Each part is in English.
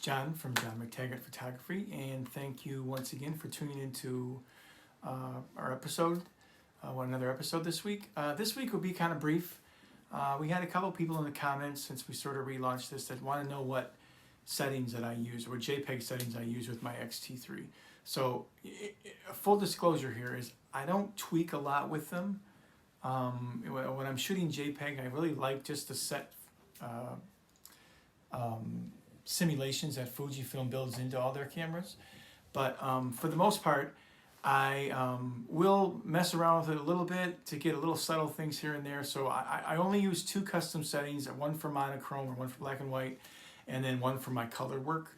John from John McTaggart Photography, and thank you once again for tuning into our episode, another episode this week. This week will be kind of brief. We had a couple people in the comments since we sort of relaunched this that want to know what settings that I use, or JPEG settings I use with my X-T3. So full disclosure here is I don't tweak a lot with them. When I'm shooting JPEG, I really like just to set simulations that Fujifilm builds into all their cameras. But for the most part, I will mess around with it a little bit to get a little subtle things here and there. So I only use two custom settings, one for monochrome or one for black and white, and then one for my color work.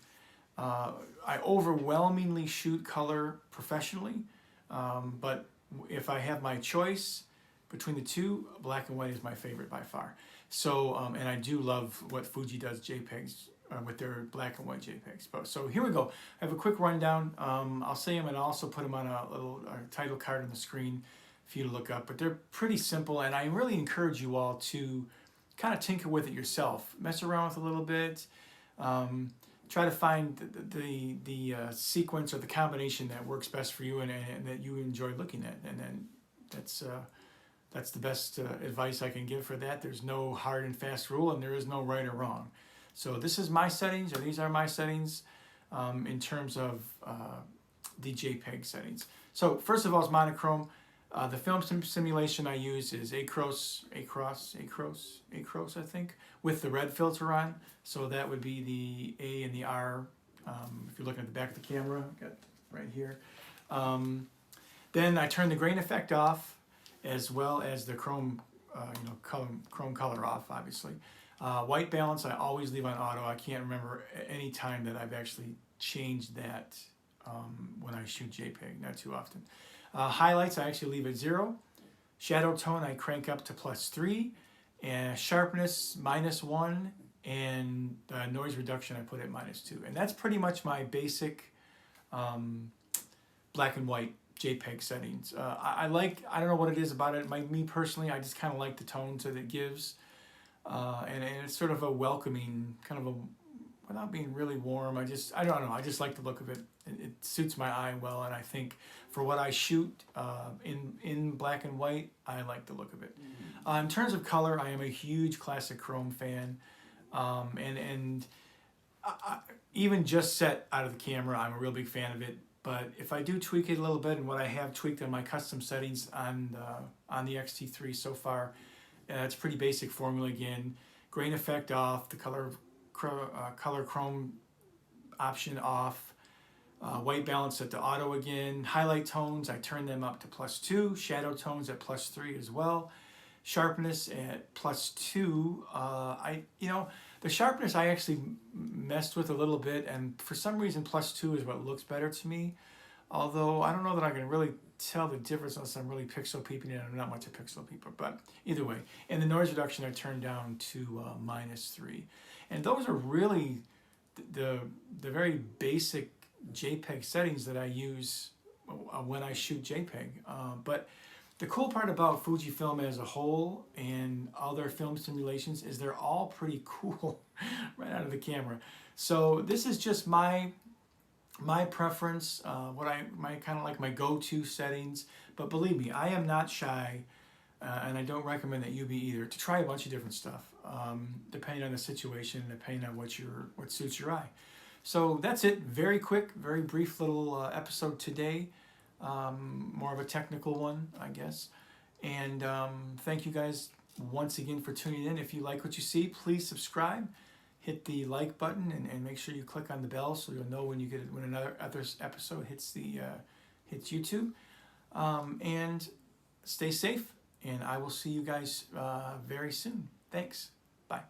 I overwhelmingly shoot color professionally, but if I have my choice between the two, black and white is my favorite by far. So, and I do love what Fuji does JPEGs with their black and white JPEGs. So here we go. I have a quick rundown. I'll say them and I'll also put them on a little title card on the screen for you to look up. But they're pretty simple, and I really encourage you all to kind of tinker with it yourself. Mess around with it a little bit. Try to find the sequence or the combination that works best for you and that you enjoy looking at. And then that's the best advice I can give for that. There's no hard and fast rule, and there is no right or wrong. So this is my settings, or these are my settings in terms of the JPEG settings. So first of all is monochrome. The film simulation I use is Acros, I think, with the red filter on. So that would be the A and the R. If you're looking at the back of the camera, got right here. Then I turn the grain effect off, as well as the chrome color off, obviously. White balance I always leave on auto. I can't remember any time that I've actually changed that when I shoot JPEG, not too often. Highlights I actually leave at 0. Shadow tone I crank up to +3, and sharpness -1, and noise reduction I put at -2. And that's pretty much my basic black and white JPEG settings. I don't know what it is about it. Me personally, I just kind of like the tones that it gives. And it's sort of a welcoming, kind of without being really warm. I don't know, I just like the look of it. It suits my eye well, and I think for what I shoot in black and white, I like the look of it. In terms of color, I am a huge classic chrome fan, and even just set out of the camera, I'm a real big fan of it. But if I do tweak it a little bit, and what I have tweaked on my custom settings on the X-T3 so far, it's pretty basic formula again. Grain effect off, the color chrome option off, white balance set to auto again. Highlight tones, I turn them up to +2. Shadow tones at +3 as well. Sharpness at +2. The sharpness I actually messed with a little bit, and for some reason +2 is what looks better to me. Although I don't know that I can really tell the difference unless I'm really pixel peeping, and I'm not much a pixel peeper, but either way. And the noise reduction I turned down to -3. And those are really the very basic JPEG settings that I use when I shoot JPEG. But the cool part about Fujifilm as a whole and all their film simulations is they're all pretty cool right out of the camera. So this is just my preference, kind of like my go-to settings. But believe me, I am not shy, and I don't recommend that you be either, to try a bunch of different stuff, depending on the situation, depending on what suits your eye. So that's it. Very quick, very brief little episode today. More of a technical one, I guess. And thank you guys once again for tuning in. If you like what you see, please subscribe. Hit the like button and make sure you click on the bell so you'll know when another episode hits YouTube. And stay safe, and I will see you guys very soon. Thanks. Bye.